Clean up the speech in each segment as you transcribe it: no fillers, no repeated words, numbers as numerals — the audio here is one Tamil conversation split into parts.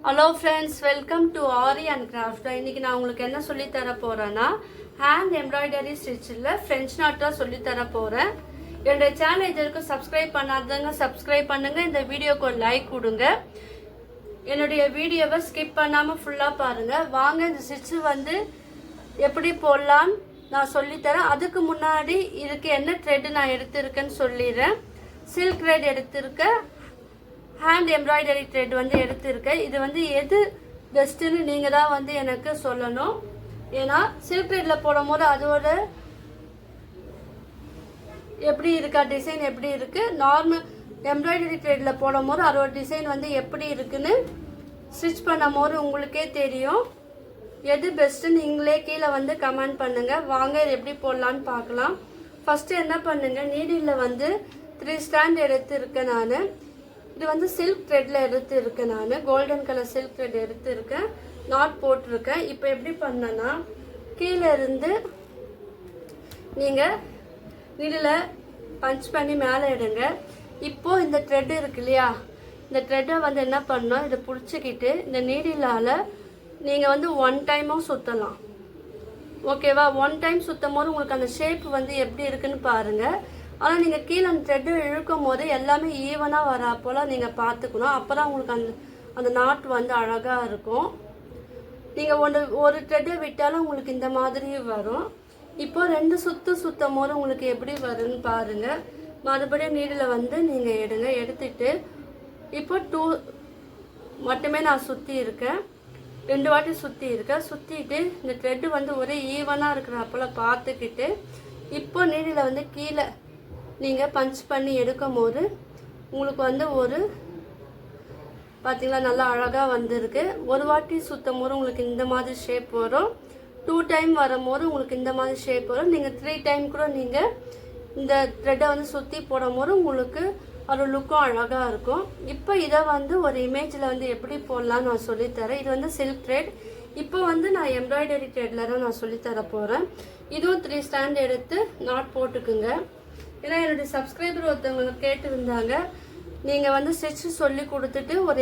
Hello friends, welcome to aari and craft. இன்றைக்கி நான் உங்களுக்கு என்ன சொல்லித்தர போகிறேன்னா, ஹேண்ட் எம்ப்ராய்டரி ஸ்டிச்சில் ஃப்ரெஞ்ச் நாட் தான் சொல்லித்தர போகிறேன். என்னுடைய சேனல் இது வரைக்கும் சப்ஸ்கிரைப் பண்ணாதவங்க சப்ஸ்கிரைப் பண்ணுங்கள். இந்த வீடியோக்கு ஒரு லைக் கொடுங்க. என்னுடைய வீடியோவை ஸ்கிப் பண்ணாமல் ஃபுல்லாக பாருங்கள். வாங்க இந்த ஸ்டிச்சு வந்து எப்படி போடலான்னு நான் சொல்லித்தரேன். அதுக்கு முன்னாடி இதுக்கு என்ன த்ரெட்டு நான் எடுத்திருக்கேன்னு சொல்லிடுறேன். சில்க் த்ரெட் எடுத்திருக்கேன், ஹேண்ட் எம்ப்ராய்டரி த்ரெட் வந்து எடுத்திருக்கேன். இது வந்து எது பெஸ்ட்டுன்னு நீங்கள் தான் வந்து எனக்கு சொல்லணும். ஏன்னா சில்க் த்ரெட்டில் போடும் போது அதோட எப்படி இருக்கா, டிசைன் எப்படி இருக்குது, நார்மல் எம்ப்ராய்டரி த்ரெட்டில் போடும் போது அதோட டிசைன் வந்து எப்படி இருக்குன்னு ஸ்டிச் பண்ணும் போது உங்களுக்கே தெரியும். எது பெஸ்ட்டுன்னு நீங்களே கீழே வந்து கமெண்ட் பண்ணுங்கள். வாங்க இது எப்படி போடலான்னு பார்க்கலாம். ஃபஸ்ட்டு என்ன பண்ணுங்கள், நீடிலில் வந்து 3 ஸ்டாண்ட் எடுத்துருக்கேன் நான். இது வந்து சில்க் த்ரெட்டில் எடுத்துருக்கேன். நான் கோல்டன் கலர் சில்க் த்ரெட் எடுத்துருக்கேன், நாட் போட்டிருக்கேன். இப்போ எப்படி பண்ணேன்னா, கீழே இருந்து நீங்கள் நீடில் பஞ்ச் பண்ணி மேலே எடுங்க. இப்போது இந்த த்ரெட்டு இருக்கு இல்லையா, இந்த த்ரெட்டை வந்து என்ன பண்ணணும், இதை பிடிச்சிக்கிட்டு இந்த நீடிலால் நீங்கள் வந்து 1 டைமும் சுற்றலாம். ஓகேவா? 1 டைம் சுற்றும் போது உங்களுக்கு அந்த ஷேப் வந்து எப்படி இருக்குன்னு பாருங்கள். ஆனால் நீங்கள் கீழே அந்த த்ரெட்டு இழுக்கும் போது எல்லாமே ஈவனாக வர போல் நீங்கள் பார்த்துக்கணும். அப்போ தான் உங்களுக்கு அந்த நாட் வந்து அழகாக இருக்கும். நீங்கள் ஒரு த்ரெட்டை விட்டாலும் உங்களுக்கு இந்த மாதிரி வரும். இப்போ 2 சுற்றும் போது உங்களுக்கு எப்படி வரும்னு பாருங்கள். மறுபடியும் நீடில் வந்து நீங்கள் எடுத்துட்டு இப்போ 2 மட்டுமே நான் சுற்றி இருக்கேன். 2 வாட்டி சுற்றி இருக்கேன். சுற்றிட்டு இந்த த்ரெட்டு வந்து ஒரே ஈவனாக இருக்கிற போல் பார்த்துக்கிட்டு இப்போ நீடில் வந்து கீழே நீங்கள் பஞ்ச் பண்ணி எடுக்கும் போது உங்களுக்கு வந்து பார்த்தீங்களா நல்லா அழகாக வந்திருக்கு. ஒரு வாட்டி சுற்றும் போது உங்களுக்கு இந்த மாதிரி ஷேப் வரும். 2 டைம் வரும்போது உங்களுக்கு இந்த மாதிரி ஷேப் வரும். நீங்கள் 3 டைம் கூட நீங்கள் இந்த த்ரெட்டை வந்து சுற்றி போடும் போது உங்களுக்கு ஒரு லுக்கும் அழகாக இருக்கும். இப்போ இதை வந்து ஒரு இமேஜில் வந்து எப்படி போடலான்னு நான் சொல்லித்தரேன். இது வந்து சில்க் த்ரெட். இப்போ வந்து நான் எம்ப்ராய்டரி த்ரெட்டில் தான் நான் சொல்லித்தர போகிறேன். இதுவும் 3 ஸ்டாண்ட் எடுத்து நாட் போட்டுக்குங்க. ஏன்னா என்னுடைய சப்ஸ்கிரைபர் ஒருத்தவங்க கேட்டுருந்தாங்க, நீங்கள் வந்து ஸ்டிச்சு சொல்லி கொடுத்துட்டு ஒரு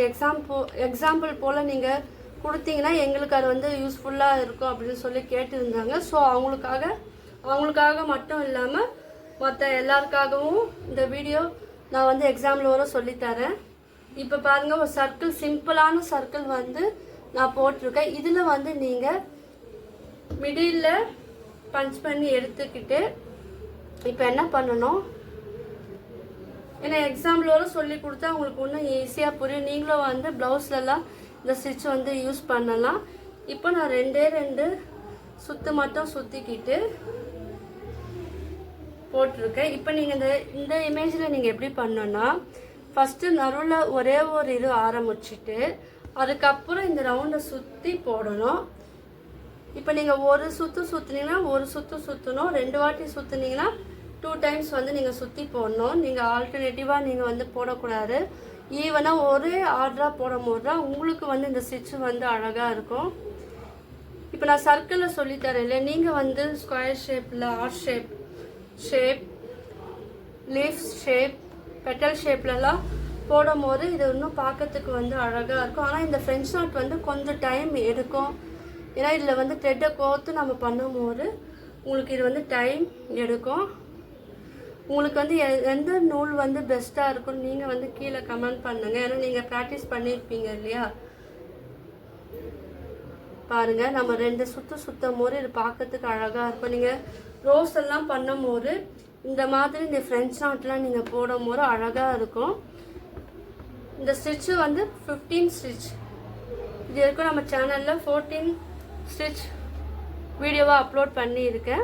எக்ஸாம்பிள் போல் நீங்கள் கொடுத்தீங்கன்னா எங்களுக்கு அது வந்து யூஸ்ஃபுல்லாக இருக்கும் அப்படின்னு சொல்லி கேட்டுருந்தாங்க. ஸோ அவங்களுக்காக மட்டும் இல்லாமல் மற்ற எல்லாருக்காகவும் இந்த வீடியோ நான் வந்து எக்ஸாம்பிள் வர சொல்லித்தரேன். இப்போ பாருங்கள், ஒரு சர்க்கிள், சிம்பிளான சர்க்கிள் வந்து நான் போட்டிருக்கேன். இதில் வந்து நீங்கள் மிடில் பஞ்ச் பண்ணி எடுத்துக்கிட்டு இப்போ என்ன பண்ணணும், ஏன்னா எக்ஸாம்பிளோட சொல்லி கொடுத்தா உங்களுக்கு இன்னும் ஈஸியாக புரியும். நீங்களும் வந்து ப்ளவுஸ்லலாம் இந்த ஸ்டிச் வந்து யூஸ் பண்ணலாம். இப்போ நான் 2 சுற்று மட்டும் சுற்றிக்கிட்டு போட்டிருக்கேன். இப்போ நீங்கள் இந்த இமேஜில் நீங்கள் எப்படி பண்ணணும்னா, ஃபஸ்ட்டு நடுவில் ஒரே ஒரு இது ஆரம்பிச்சுட்டு அதுக்கப்புறம் இந்த ரவுண்டை சுற்றி போடணும். இப்போ நீங்கள் ஒரு சுற்று சுற்றுனீங்கன்னா ஒரு சுற்று சுற்றணும். 2 வாட்டி சுற்றுனீங்கன்னா 2 டைம்ஸ் வந்து நீங்கள் சுற்றி போடணும். நீங்கள் ஆல்டர்னேட்டிவாக நீங்கள் வந்து போடக்கூடாது. ஈவனாக ஒரே ஆர்டராக போடும் போது தான் உங்களுக்கு வந்து இந்த ஸ்டிச்சு வந்து அழகாக இருக்கும். இப்போ நான் சர்க்கிளில் சொல்லித்தரேன் இல்லை, நீங்கள் வந்து ஸ்கொயர் ஷேப்பில், heart shape, leaf shape, petal ஷேப்லலாம் போடும் போது இது இன்னும் பார்க்கறதுக்கு வந்து அழகாக இருக்கும். ஆனால் இந்த ஃப்ரெஞ்ச் நாட் வந்து கொஞ்சம் டைம் எடுக்கும். ஏன்னா இதில் வந்து த்ரெட்டை கோர்த்து நம்ம பண்ணும்போது உங்களுக்கு இது வந்து டைம் எடுக்கும். உங்களுக்கு வந்து எந்த நூல் வந்து பெஸ்ட்டாக இருக்கும்னு நீங்கள் வந்து கீழே கமெண்ட் பண்ணுங்கள். ஏன்னா நீங்கள் ப்ராக்டிஸ் பண்ணியிருப்பீங்க இல்லையா. பாருங்கள், நம்ம 2 சுற்றும் போது இது பார்க்கறதுக்கு அழகாக இருக்கும். நீங்கள் ரோஸ் எல்லாம் பண்ணும் போது இந்த மாதிரி இந்த ஃப்ரெஞ்ச் நாட்லாம் நீங்கள் போடும் போது அழகாக இருக்கும். இந்த ஸ்டிச்சு வந்து 15 ஸ்டிச். இது வரைக்கும் நம்ம சேனலில் 14 ஸ்டிச் வீடியோவாக அப்லோட் பண்ணியிருக்கேன்.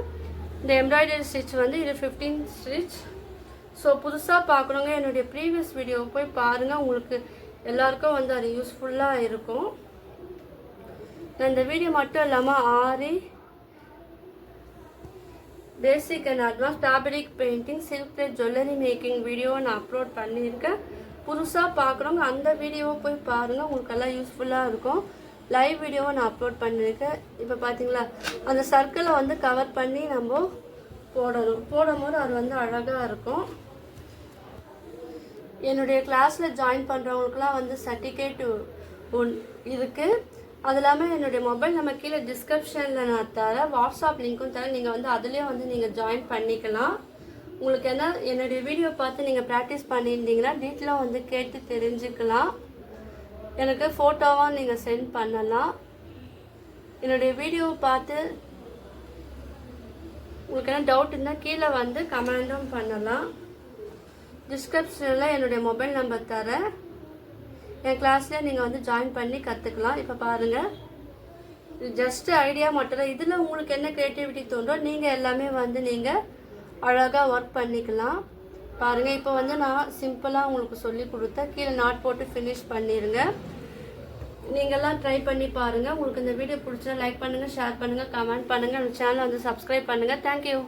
இந்த எம்ப்ராய்டரி ஸ்டிச் வந்து இது 15 ஸ்டிச். ஸோ புதுசாக பார்க்கணுங்க, என்னுடைய ப்ரீவியஸ் வீடியோவை போய் பாருங்கள். உங்களுக்கு எல்லாருக்கும் வந்து அது யூஸ்ஃபுல்லாக இருக்கும். நான் இந்த வீடியோ மட்டும் இல்லாமல் Aari basic and advance fabric painting, silk thread jewellery making வீடியோவை நான் அப்லோட் பண்ணியிருக்கேன். புதுசாக பார்க்குறவங்க அந்த வீடியோவை போய் பாருங்கள், உங்களுக்கு எல்லாம் யூஸ்ஃபுல்லாக இருக்கும். லைவ் வீடியோவை நான் அப்லோட் பண்ணியிருக்கேன். இப்போ பார்த்தீங்களா, அந்த சர்க்கிளை வந்து கவர் பண்ணி நம்ம போடும்போது அது வந்து அழகாக இருக்கும். என்னுடைய கிளாஸில் ஜாயின் பண்ணுறவங்களுக்குலாம் வந்து சர்டிஃபிகேட் இருக்குது. அது இல்லாமல் என்னுடைய மொபைல் நம்ம கீழே டிஸ்கிரிப்ஷனில் நான் தரேன், வாட்ஸ்அப் லிங்க்கும் தரேன். நீங்கள் வந்து அதுலேயும் வந்து நீங்கள் ஜாயின் பண்ணிக்கலாம். உங்களுக்கு என்ன என்னுடைய வீடியோ பார்த்து நீங்கள் ப்ராக்டிஸ் பண்ணியிருந்தீங்கன்னா டீட்டெயிலாக வந்து கேட்டு தெரிஞ்சுக்கலாம். எனக்கு ஃபோட்டோவாக நீங்கள் சென்ட் பண்ணலாம். என்னுடைய வீடியோவை பார்த்து உங்களுக்கு என்ன டவுட் இருந்தால் கீழே வந்து கமெண்டும் பண்ணலாம். டிஸ்கிரிப்ஷனில் என்னுடைய மொபைல் நம்பர் தரேன். என் கிளாஸில் நீங்கள் வந்து ஜாயின் பண்ணி கற்றுக்கலாம். இப்போ பாருங்கள், ஜஸ்ட்டு ஐடியா மட்டும் தான். இதில் உங்களுக்கு என்ன க்ரியேட்டிவிட்டி தோன்றோ நீங்கள் எல்லாமே வந்து நீங்கள் அழகாக ஒர்க் பண்ணிக்கலாம். பாருங்கள், இப்போ வந்து நான் சிம்பிளாக உங்களுக்கு சொல்லி கொடுத்தேன். கீழே நாட் போட்டு ஃபினிஷ் பண்ணிடுங்க. நீங்கள்லாம் ட்ரை பண்ணி பாருங்கள். உங்களுக்கு இந்த வீடியோ பிடிச்சா லைக் பண்ணுங்கள், ஷேர் பண்ணுங்கள், கமெண்ட் பண்ணுங்கள். நம்ம சேனலை வந்து சப்ஸ்கிரைப் பண்ணுங்கள். தேங்க்யூ.